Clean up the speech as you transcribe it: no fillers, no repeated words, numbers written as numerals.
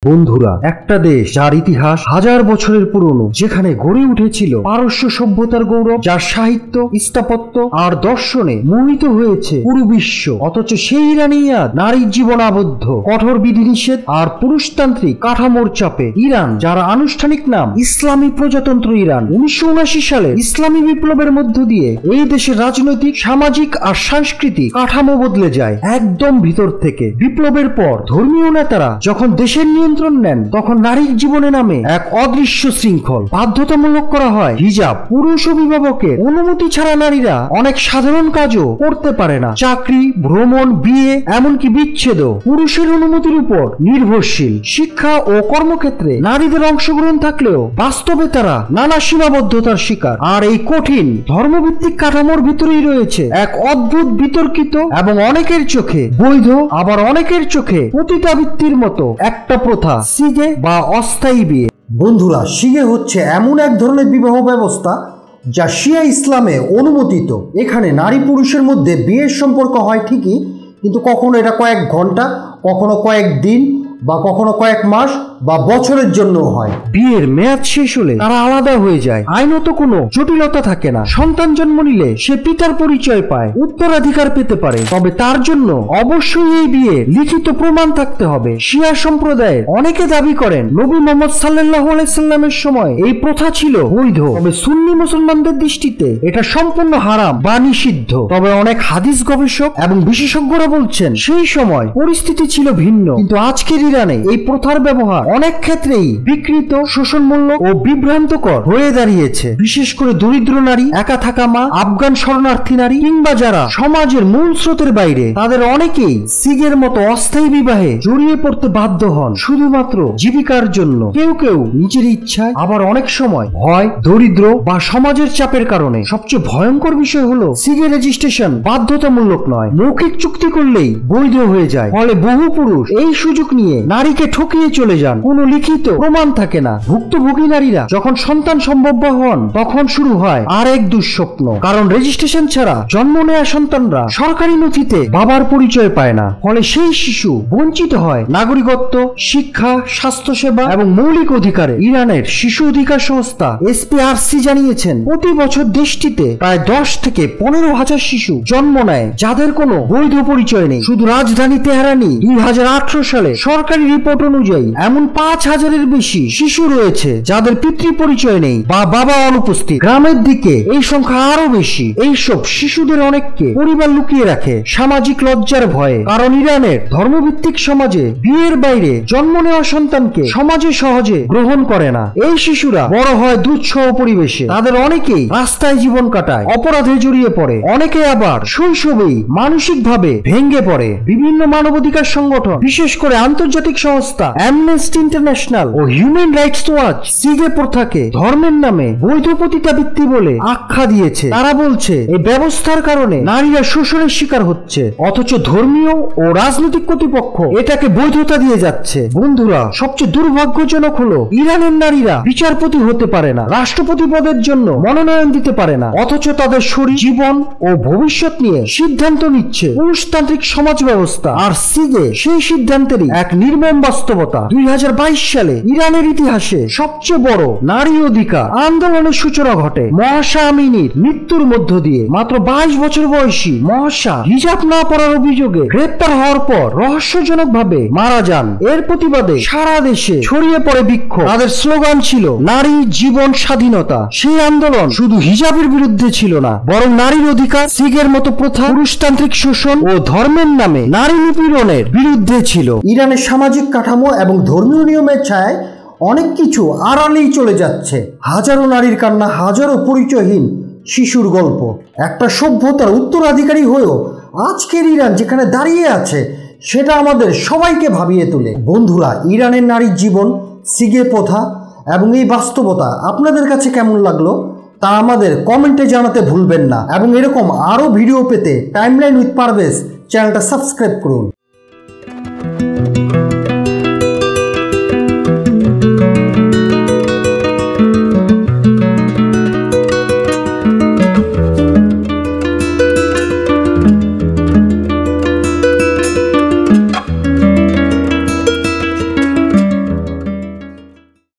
বন্ধুরা, একটা দেশ যার ইতিহাস হাজার বছরের পুরনো, যেখানে গড়ে উঠেছিল পারস্য সভ্যতার গৌরব, যার সাহিত্য, স্থাপত্য আর দর্শনে মোহিত হয়েছে পুরো বিশ্ব, অথচ সেই ইরানই আজ নারীর জীবন আবদ্ধ কঠোর বিধিনিষেধ আর পুরুষতান্ত্রিক কাঠামোর চাপে। ইরান, যার আনুষ্ঠানিক নাম ইসলামী প্রজাতন্ত্র ইরান, 1979 সালে ইসলামী বিপ্লবের মধ্য দিয়ে এই দেশের রাজনৈতিক, সামাজিক আর সাংস্কৃতিক কাঠামো বদলে যায় একদম ভিতর থেকে। বিপ্লবের পর ধর্মীয় নেতারা যখন দেশের নিয়ন্ত্রণ নেন, তখন নারীর জীবনে নামে এক অদৃশ্য শৃঙ্খল বাধ্যতামূলক করা হয় হিজাব। পুরুষ অভিভাবকের অনুমতি ছাড়া নারীরা অনেক সাধারণ কাজও করতে পারে না। চাকরি, ভ্রমণ, বিয়ে, এমনকি বিচ্ছেদও পুরুষের অনুমতির উপর নির্ভরশীল। শিক্ষা ও কর্মক্ষেত্রে নারীদের অংশগ্রহণ থাকলেও বাস্তবে তারা নানা সীমাবদ্ধতার শিকার। আর এই কঠিন ধর্মভিত্তিক কাঠামোর ভিতরেই রয়েছে এক অদ্ভুত, বিতর্কিত এবং অনেকের চোখে বৈধ, আবার অনেকের চোখে পতিতাবৃত্তির মতো একটা প্রথা, সিগে বা অস্থায়ী বিয়ে। বন্ধুরা, সিগে হচ্ছে এমন এক ধরনের বিবাহ ব্যবস্থা যা শিয়া ইসলামে অনুমোদিত। এখানে নারী পুরুষের মধ্যে বিয়ের সম্পর্ক হয় ঠিকই, কিন্তু কখনো এটা কয়েক ঘন্টা, কখনো কয়েক দিন, বা কখনো কয়েক মাস বা বছরের জন্য হয়। বিয়ের মেয়াদ শেষ হলে তারা আলাদা হয়ে যায়। আইনত কোনো জটিলতা থাকে না। সন্তান জন্ম নিলে সে পিতার পরিচয় পায়, উত্তরাধিকার পেতে পারে, তবে তার জন্য অবশ্যই এই বিয়ে লিখিত প্রমাণ থাকতে হবে। শিয়া সম্প্রদায়ের অনেকে দাবি করেন নবী মুহাম্মদ সাল্লাল্লাহু আলাইহি সাল্লামের সময় এই প্রথা ছিল বৈধ, তবে সুন্নি মুসলমানদের দৃষ্টিতে এটা সম্পূর্ণ হারাম বা নিষিদ্ধ। তবে অনেক হাদিস গবেষক এবং বিশেষজ্ঞরা বলছেন সেই সময় পরিস্থিতি ছিল ভিন্ন, কিন্তু আজকের ইরানে এই প্রথার ব্যবহার অনেক ক্ষেত্রেই বিকৃত, শোষণমূলক ও বিভ্রান্তকর হয়ে দাঁড়িয়েছে। বিশেষ করে দরিদ্র নারী, একা থাকা মা, আফগান শরণার্থী নারী, কিংবা যারা সমাজের মূল স্রোতের বাইরে, তাদের অনেকেই সিগের মতো অস্থায়ী বিবাহে জড়িয়ে পড়তে বাধ্য হন শুধুমাত্র জীবিকার জন্য। কেউ কেউ নিজের ইচ্ছায়, আবার অনেক সময় ভয়, দরিদ্র বা সমাজের চাপের কারণে। সবচেয়ে ভয়ঙ্কর বিষয় হলো সিগে রেজিস্ট্রেশন বাধ্যতামূলক নয়, মৌখিক চুক্তি করলেই বৈধ হয়ে যায়। ফলে বহু পুরুষ এই সুযোগ নিয়ে নারীকে ঠকিয়ে চলে যান। কোনো লিখিত প্রমাণ থাকে না। ভুক্তভোগী নারীরা যখন সন্তান সম্ভব হন, তখন শুরু হয় আরেক দুঃস্বপ্ন, কারণ রেজিস্ট্রেশন ছাড়া জন্ম নেয়া সন্তানরা সরকারি নথিতে বাবার পরিচয় পায় না। ফলে সেই শিশু বঞ্চিত হয় নাগরিকত্ব, শিক্ষা, স্বাস্থ্যসেবা এবং মৌলিক অধিকারে। ইরানের শিশু অধিকার সংস্থা SPRC জানিয়েছেন, প্রতি বছর দেশটিতে প্রায় 10 থেকে 15,000 শিশু জন্ম নেয় যাদের কোনো বৈধ পরিচয় নেই। শুধু রাজধানী তেহরানি 2018 সালে সরকারি রিপোর্ট অনুযায়ী এমন 5,000-এর বেশি শিশু রয়েছে যাদের পিতৃ পরিচয় নেই বা বাবা অনুপস্থিত। গ্রামের দিকে এই সংখ্যা আরো বেশি। এইসব শিশুদের অনেককে পরিবার লুকিয়ে রাখে সামাজিক লজ্জার ভয়ে, কারণ ইরানের ধর্মভিত্তিক সমাজে বিয়ের বাইরে জন্ম নেওয়া সন্তানকে সমাজে সহজে গ্রহণ করে না। এই শিশুরা বড় হয় দুঃসহ পরিবেশে। তাদের অনেকেই রাস্তায় জীবন কাটায়, অপরাধে জড়িয়ে পড়ে, অনেকে আবার শৈশবেই মানসিকভাবে ভেঙে পড়ে। বিভিন্ন মানবাধিকার সংগঠন, বিশেষ করে আন্তর্জাতিক সংস্থা অ্যামনেস্টি ইন্টারন্যাশনাল ও হিউম্যান রাইটস ওয়াচ সিগে প্রথাকে ধর্মের নামে বৈধ পতিতাবৃত্তি বলে আখ্যা দিয়েছে। তারা বলছে এই ব্যবস্থার কারণে নারীরা শোষণের শিকার হচ্ছে, অথচ ধর্মীয় ও রাজনৈতিক কর্তৃপক্ষ এটাকে বৈধতা দিয়ে যাচ্ছে। বন্ধুরা, সবচেয়ে দুর্ভাগ্যজনক হলো ইরানের নারীরা বিচারপতি হতে পারে না, রাষ্ট্রপতি পদের জন্য মনোনয়ন দিতে পারে না, অথচ তাদের শরীর, জীবন ও ভবিষ্যৎ নিয়ে সিদ্ধান্ত নিচ্ছে পুরুষতান্ত্রিক সমাজ ব্যবস্থা। আর সিগে সেই সিদ্ধান্তেরই এক নির্মম বাস্তবতা। 2022 সালে ইরানের ইতিহাসে সবচেয়ে বড় নারী অধিকার আন্দোলনের সূচনা ঘটে মহাশা আমিনীর মৃত্যুর মধ্য দিয়ে। মাত্র 22 বছর বয়সী মহাশা হিজাব না পরার অভিযোগে গ্রেপ্তার হওয়ার পর রহস্যজনকভাবে মারা যান। এর প্রতিবাদে সারা দেশে ছড়িয়ে পড়ে বিক্ষোভ। তাদের স্লোগান ছিল নারী, জীবন, স্বাধীনতা। সেই আন্দোলন শুধু হিজাবের বিরুদ্ধে ছিল না, বরং নারীর অধিকার, সিগের মতো প্রথা, পুরুষতান্ত্রিক শোষণ ও ধর্মের নামে নারী নিপীড়নের বিরুদ্ধে ছিল। ইরানের সামাজিক কাঠামো এবং ধর্মীয় নিয়মের ছায়ায় অনেক কিছু আড়ালেই চলে যাচ্ছে। হাজারো নারীর কান্না, হাজারো পরিচয়হীন শিশুর গল্প। একটা সভ্যতার উত্তরাধিকারী হয়েও আজকের ইরান যেখানে দাঁড়িয়ে আছে, সেটা আমাদের সবাইকে ভাবিয়ে তোলে। বন্ধুরা, ইরানের নারীর জীবন, সিগে প্রথা এবং এই বাস্তবতা আপনাদের কাছে কেমন লাগলো তা আমাদের কমেন্টে জানাতে ভুলবেন না। এবং এরকম আরো ভিডিও পেতে টাইমলাইন উইথ পারভেজ চ্যানেলটা সাবস্ক্রাইব করুন।